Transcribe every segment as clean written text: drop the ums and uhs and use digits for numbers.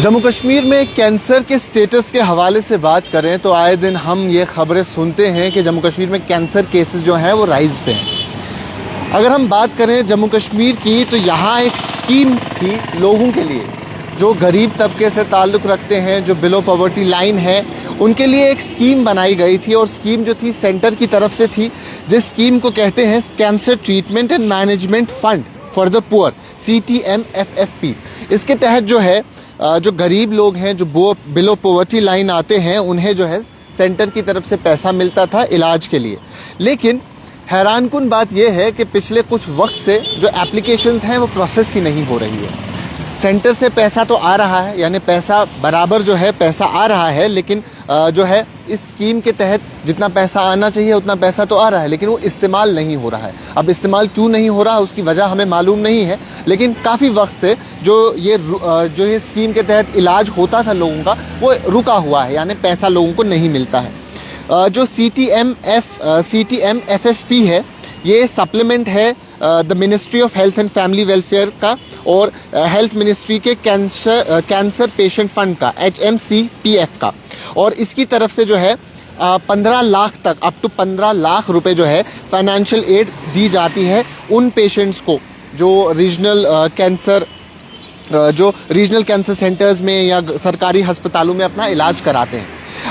जम्मू कश्मीर में कैंसर के स्टेटस के हवाले से बात करें तो आए दिन हम ये खबरें सुनते हैं कि जम्मू कश्मीर में कैंसर केसेस जो हैं वो राइज पे हैं। अगर हम बात करें जम्मू कश्मीर की तो यहाँ एक स्कीम थी लोगों के लिए जो गरीब तबके से ताल्लुक़ रखते हैं, जो बिलो पॉवर्टी लाइन है, उनके लिए एक स्कीम बनाई गई थी और स्कीम जो थी सेंटर की तरफ से थी, जिस स्कीम को कहते हैं cancer treatment and management fund for the poor, CTMFFP। इसके तहत जो है जो गरीब लोग हैं, जो बिलो पॉवर्टी लाइन आते हैं, उन्हें जो है सेंटर की तरफ से पैसा मिलता था इलाज के लिए। लेकिन हैरानकुन बात यह है कि पिछले कुछ वक्त से जो एप्लीकेशंस हैं वो प्रोसेस ही नहीं हो रही है। सेंटर से पैसा तो आ रहा है, यानी पैसा बराबर जो है पैसा आ रहा है, लेकिन जो है इस स्कीम के तहत जितना पैसा आना चाहिए उतना पैसा तो आ रहा है, लेकिन वो इस्तेमाल नहीं हो रहा है। अब इस्तेमाल क्यों नहीं हो रहा उसकी वजह हमें मालूम नहीं है, लेकिन काफ़ी वक्त से जो ये स्कीम के तहत इलाज होता था लोगों का वो रुका हुआ है, यानी पैसा लोगों को नहीं मिलता है। जो CTMFFP है, ये सप्लीमेंट है the ministry of health and family welfare का और हेल्थ मिनिस्ट्री के कैंसर पेशेंट फंड का, HMCPF का। और इसकी तरफ से जो है 15 लाख तक, अप टू 15 लाख रुपए जो है फाइनेंशियल एड दी जाती है उन पेशेंट्स को जो रीजनल कैंसर सेंटर्स में या सरकारी अस्पतालों में अपना इलाज कराते हैं।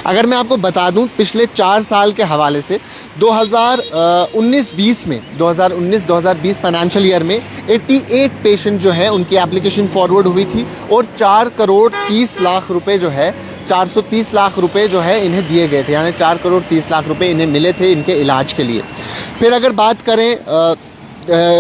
अगर मैं आपको बता दूं, पिछले 4 साल के हवाले से 2019-2020 फाइनेंशियल ईयर में 88 पेशेंट जो है उनकी एप्लीकेशन फॉरवर्ड हुई थी और 4 करोड़ 30 लाख रुपए जो है 430 लाख रुपए जो है इन्हें दिए गए थे, यानी 4 करोड़ 30 लाख रुपए इन्हें मिले थे इनके इलाज के लिए। फिर अगर बात करें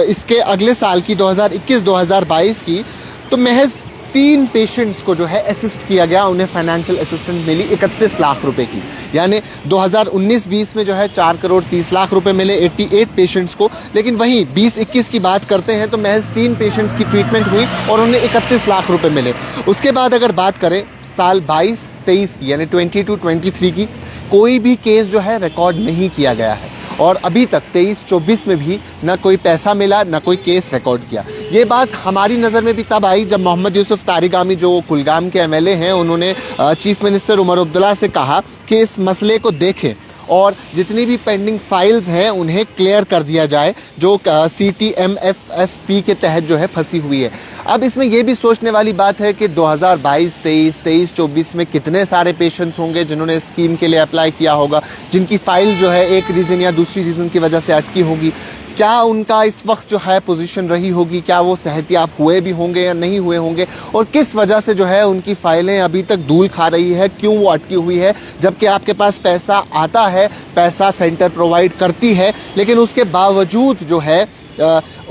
इसके अगले साल की 2021-2022 की, तो महज 3 पेशेंट्स को जो है असिस्ट किया गया, उन्हें फाइनेंशियल असिस्टेंस मिली 31 लाख रुपए की। यानी 2019-20 में जो है 4 करोड़ 30 लाख रुपए मिले 88 पेशेंट्स को, लेकिन वहीं 2021 की बात करते हैं तो महज 3 पेशेंट्स की ट्रीटमेंट हुई और उन्हें 31 लाख रुपए मिले। उसके बाद अगर बात करें साल 22-23 की, यानी 22-23 की, कोई भी केस जो है रिकॉर्ड नहीं किया गया है और अभी तक 23-24 में भी ना कोई पैसा मिला, ना कोई केस रिकॉर्ड किया। ये बात हमारी नज़र में भी तब आई जब मोहम्मद यूसुफ तारिगामी, जो कुलगाम के MLA हैं, उन्होंने चीफ मिनिस्टर उमर अब्दुल्ला से कहा कि इस मसले को देखें और जितनी भी पेंडिंग फाइल्स हैं उन्हें क्लियर कर दिया जाए, जो CTMFFP के तहत जो है फंसी हुई है। अब इसमें यह भी सोचने वाली बात है कि 2022-23, 23-24 में कितने सारे पेशेंट्स होंगे जिन्होंने स्कीम के लिए अप्लाई किया होगा, जिनकी फाइल जो है एक रीज़न या दूसरी रीज़न की वजह से अटकी होगी। क्या उनका इस वक्त जो है पोजीशन रही होगी, क्या वो सेहतियाब हुए भी होंगे या नहीं हुए होंगे, और किस वजह से जो है उनकी फाइलें अभी तक धूल खा रही है, क्यों वो अटकी हुई है, जबकि आपके पास पैसा आता है, पैसा सेंटर प्रोवाइड करती है, लेकिन उसके बावजूद जो है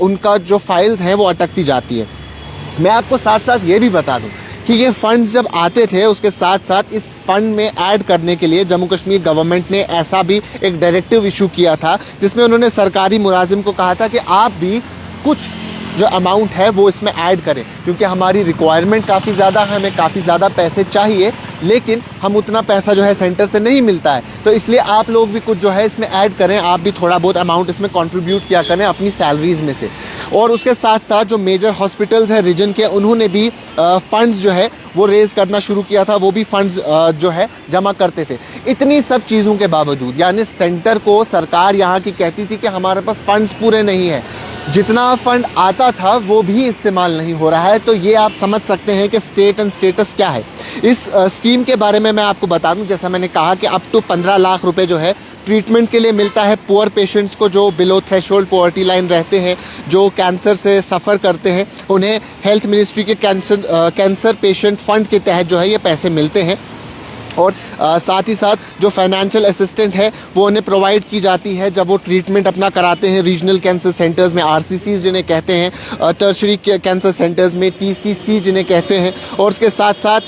उनका जो फाइल्स हैं वो अटकती जाती है। मैं आपको साथ साथ ये भी बता दूं कि ये फंड्स जब आते थे उसके साथ साथ इस फंड में ऐड करने के लिए जम्मू कश्मीर गवर्नमेंट ने ऐसा भी एक डायरेक्टिव इशू किया था, जिसमें उन्होंने सरकारी मुलाजिम को कहा था कि आप भी कुछ जो अमाउंट है वो इसमें ऐड करें, क्योंकि हमारी रिक्वायरमेंट काफ़ी ज़्यादा है, हमें काफ़ी ज़्यादा पैसे चाहिए, लेकिन हम उतना पैसा जो है सेंटर से नहीं मिलता है, तो इसलिए आप लोग भी कुछ जो है इसमें ऐड करें, आप भी थोड़ा बहुत अमाउंट इसमें कंट्रीब्यूट किया करें अपनी सैलरीज़ में से। और उसके साथ साथ जो मेजर हॉस्पिटल्स हैं रीजन के, उन्होंने भी फंड्स जो है वो रेज़ करना शुरू किया था, वो भी फंड्स जो है जमा करते थे। इतनी सब चीज़ों के बावजूद, यानी सेंटर को सरकार यहाँ की कहती थी कि हमारे पास फंड्स पूरे नहीं है, जितना फंड आता था वो भी इस्तेमाल नहीं हो रहा है। तो ये आप समझ सकते हैं कि स्टेट एंड स्टेटस क्या है। इस स्कीम के बारे में मैं आपको बता दूं, जैसा मैंने कहा कि अप टू 15 लाख रुपए जो है ट्रीटमेंट के लिए मिलता है पुअर पेशेंट्स को, जो बिलो थ्रेशोल्ड पॉवर्टी लाइन रहते हैं, जो कैंसर से सफ़र करते हैं, उन्हें हेल्थ मिनिस्ट्री के कैंसर पेशेंट फंड के तहत जो है ये पैसे मिलते हैं। और साथ ही साथ जो फाइनेंशियल असिस्टेंट है वो उन्हें प्रोवाइड की जाती है जब वो ट्रीटमेंट अपना कराते हैं रीजनल कैंसर सेंटर्स में, RCC जिन्हें कहते हैं, टर्शरी कैंसर सेंटर्स में TCC जिन्हें कहते हैं। और उसके साथ साथ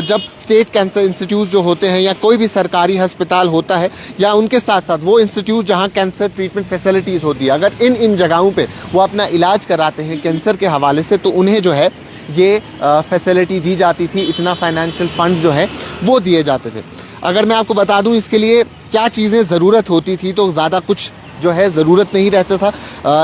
जब स्टेट कैंसर इंस्टीट्यूट जो होते हैं या कोई भी सरकारी अस्पताल होता है, या उनके साथ साथ वो इंस्टीट्यूट जहाँ कैंसर ट्रीटमेंट फैसिलिटीज़ होती है, अगर इन जगहों पर वो अपना इलाज कराते हैं कैंसर के हवाले से, तो उन्हें जो है ये फैसिलिटी दी जाती थी, इतना फाइनेंशियल फंड जो है वो दिए जाते थे। अगर मैं आपको बता दूं इसके लिए क्या चीज़ें ज़रूरत होती थी, तो ज़्यादा कुछ जो है ज़रूरत नहीं रहता था।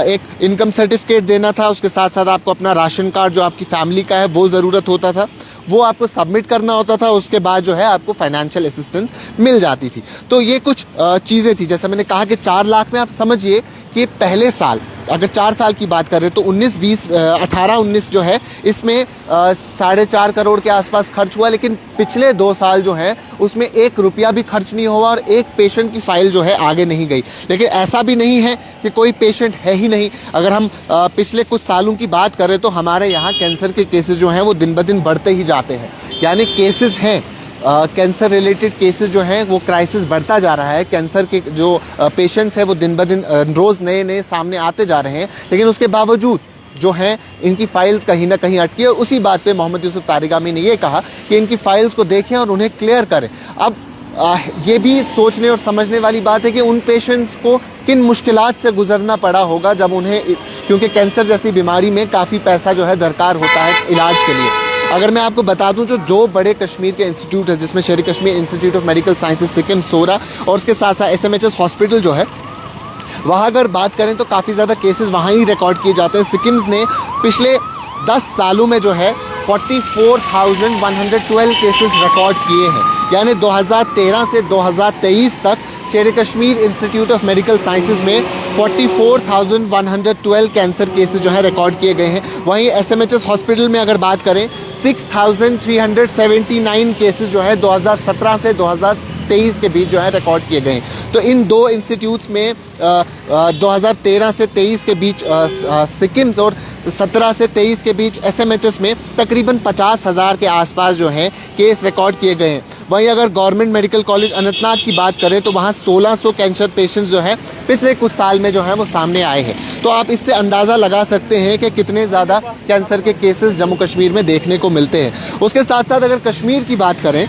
एक इनकम सर्टिफिकेट देना था, उसके साथ साथ आपको अपना राशन कार्ड जो आपकी फैमिली का है वो ज़रूरत होता था। वो आपको सबमिट करना होता था, उसके बाद जो है आपको फाइनेंशियल असिस्टेंस मिल जाती थी। तो ये कुछ चीज़ें थी। जैसा मैंने कहा कि 4 लाख में आप समझिए कि पहले साल अगर 4 साल की बात करें तो 18-19 जो है इसमें 4.5 करोड़ के आसपास खर्च हुआ, लेकिन पिछले 2 साल जो है उसमें 1 रुपया भी खर्च नहीं हुआ और एक पेशेंट की फाइल जो है आगे नहीं गई। लेकिन ऐसा भी नहीं है कि कोई पेशेंट है ही नहीं। अगर हम पिछले कुछ सालों की बात करें तो हमारे यहाँ कैंसर के केसेस जो हैं वो दिन ब दिन बढ़ते ही जाते हैं, यानी केसेस हैं कैंसर रिलेटेड केसेस जो हैं वो क्राइसिस बढ़ता जा रहा है। कैंसर के जो पेशेंट्स हैं वो दिन ब दिन रोज़ नए नए सामने आते जा रहे हैं, लेकिन उसके बावजूद जो हैं इनकी फाइल्स कहीं ना कहीं अटकी है। उसी बात पे मोहम्मद यूसुफ तारिगामी ने ये कहा कि इनकी फाइल्स को देखें और उन्हें क्लियर करें। अब ये भी सोचने और समझने वाली बात है कि उन पेशेंट्स को किन मुश्किलात से गुजरना पड़ा होगा जब उन्हें, क्योंकि कैंसर जैसी बीमारी में काफ़ी पैसा जो है दरकार होता है इलाज के लिए। अगर मैं आपको बता दूं जो 2 बड़े कश्मीर के इंस्टीट्यूट है, जिसमें Sher Kashmir institute of medical sciences सिक्किम सोरा और उसके साथ साथ SMHS हॉस्पिटल जो है, वहाँ अगर बात करें तो काफ़ी ज़्यादा केसेस वहाँ ही रिकॉर्ड किए जाते हैं। सिक्किम्स ने पिछले 10 सालों में जो है 44,112 केसेस रिकॉर्ड किए हैं, यानी 2013 से 2023 तक शेर Kashmir institute of medical sciences में 44,112 कैंसर केसेस जो है रिकॉर्ड किए गए हैं। वहीं SMHS हॉस्पिटल में अगर बात करें 6,379 केसेस जो है 2017 से 2023 के बीच जो है रिकॉर्ड किए गए हैं। तो इन 2 इंस्टीट्यूट्स में 2013 से 23 के बीच सिक्किम्स और 17 से 23 के बीच SMHS में तकरीबन 50,000 के आसपास जो हैं केस रिकॉर्ड किए गए हैं। वहीं अगर गवर्नमेंट मेडिकल कॉलेज अनंतनाग की बात करें तो वहाँ 1600 कैंसर पेशेंट्स जो हैं पिछले कुछ साल में जो है वो सामने आए हैं। तो आप इससे अंदाज़ा लगा सकते हैं कि कितने ज़्यादा कैंसर के केसेस जम्मू कश्मीर में देखने को मिलते हैं। उसके साथ साथ अगर कश्मीर की बात करें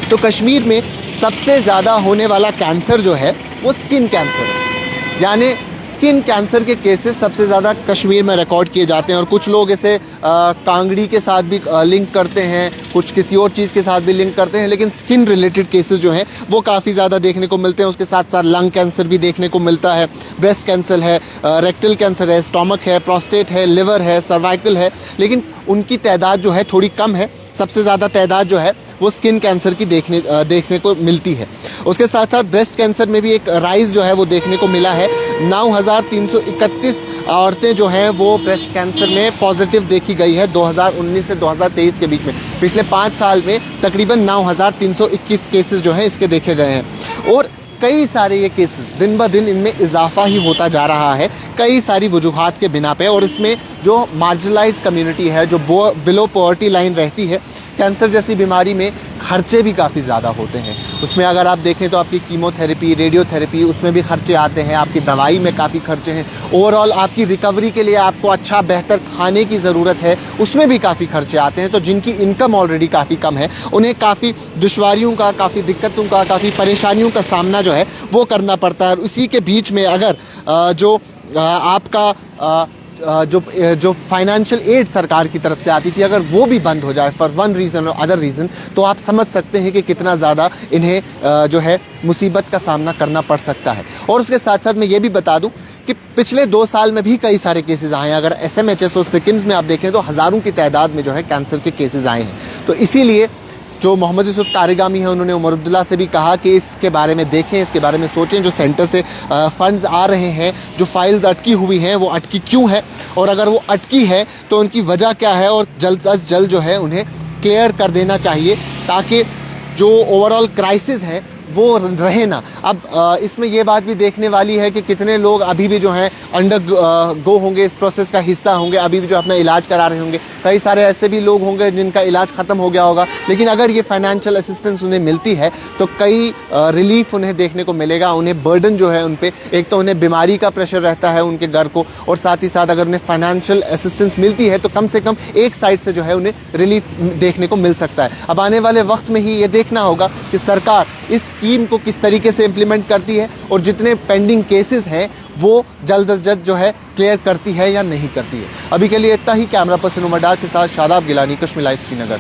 तो कश्मीर में सबसे ज़्यादा होने वाला कैंसर जो है वो स्किन कैंसर है, यानी स्किन कैंसर के केसेस सबसे ज़्यादा कश्मीर में रिकॉर्ड किए जाते हैं। और कुछ लोग इसे कांगड़ी के साथ भी लिंक करते हैं, कुछ किसी और चीज़ के साथ भी लिंक करते हैं, लेकिन स्किन रिलेटेड केसेस जो हैं वो काफ़ी ज़्यादा देखने को मिलते हैं। उसके साथ साथ लंग कैंसर भी देखने को मिलता है, ब्रेस्ट कैंसर है, रेक्टल कैंसर है, स्टोमक है, प्रोस्टेट है, लिवर है, सर्वाइकल है, लेकिन उनकी तादाद जो है थोड़ी कम है। सबसे ज़्यादा तादाद जो है वो स्किन कैंसर की देखने को मिलती है। उसके साथ साथ ब्रेस्ट कैंसर में भी एक राइज जो है वो देखने को मिला है। 9,331 औरतें जो हैं वो ब्रेस्ट कैंसर में पॉजिटिव देखी गई है 2019 से 2023 के बीच में। पिछले 5 साल में तकरीबन 9,321 केसेस जो हैं इसके देखे गए हैं और कई सारे ये केसेस दिन ब दिन इनमें इजाफा ही होता जा रहा है कई सारी वजूहात के बिना पे। और इसमें जो मार्जिनलाइज्ड कम्युनिटी है, जो बिलो पॉवर्टी लाइन रहती है, कैंसर जैसी बीमारी में खर्चे भी काफ़ी ज़्यादा होते हैं। उसमें अगर आप देखें तो आपकी कीमोथेरेपी, रेडियोथेरेपी, उसमें भी खर्चे आते हैं, आपकी दवाई में काफ़ी खर्चे हैं, ओवरऑल आपकी रिकवरी के लिए आपको अच्छा बेहतर खाने की ज़रूरत है, उसमें भी काफ़ी खर्चे आते हैं। तो जिनकी इनकम ऑलरेडी काफ़ी कम है उन्हें काफ़ी दुश्वारियों का, काफ़ी दिक्कतों का, काफ़ी परेशानियों का सामना जो है वो करना पड़ता है। और इसी के बीच में अगर आपका जो फाइनेंशियल एड सरकार की तरफ से आती थी अगर वो भी बंद हो जाए फॉर वन रीज़न और अदर रीज़न, तो आप समझ सकते हैं कि कितना ज़्यादा इन्हें जो है मुसीबत का सामना करना पड़ सकता है। और उसके साथ साथ मैं ये भी बता दूं कि पिछले 2 साल में भी कई सारे केसेस आए हैं। अगर SMHS और सिक्किम्स में आप देखें तो हज़ारों की तादाद में जो है कैंसर के केसेस आए हैं। तो इसीलिए जो मोहम्मद यूसुफ तारिगामी है उन्होंने उमर अब्दुल्ला से भी कहा कि इसके बारे में देखें, इसके बारे में सोचें, जो सेंटर से फंड्स आ रहे हैं, जो फाइल्स अटकी हुई हैं वो अटकी क्यों है, और अगर वो अटकी है तो उनकी वजह क्या है, और जल्द अज जल्द जो है उन्हें क्लियर कर देना चाहिए ताकि जो ओवरऑल क्राइसिस है वो रहे ना। अब इसमें ये बात भी देखने वाली है कि कितने लोग अभी भी जो हैं अंडर गो होंगे, इस प्रोसेस का हिस्सा होंगे, अभी भी जो अपना इलाज करा रहे होंगे। कई सारे ऐसे भी लोग होंगे जिनका इलाज ख़त्म हो गया होगा, लेकिन अगर ये फाइनेंशियल असिस्टेंस उन्हें मिलती है तो कई रिलीफ उन्हें देखने को मिलेगा। उन्हें बर्डन जो है उन पर, एक तो उन्हें बीमारी का प्रेशर रहता है उनके घर को, और साथ ही साथ अगर उन्हें फाइनेंशियल असिस्टेंस मिलती है तो कम से कम एक साइड से जो है उन्हें रिलीफ देखने को मिल सकता है। अब आने वाले वक्त में ही ये देखना होगा कि सरकार इस स्कीम को किस तरीके से इम्प्लीमेंट करती है और जितने पेंडिंग केसेस हैं वो जल्द अज जल्द जो है क्लियर करती है या नहीं करती है। अभी के लिए इतना ही। कैमरा पर्सन उमर डार के साथ शादाब गिलानी, कश्मीर लाइव, श्रीनगर।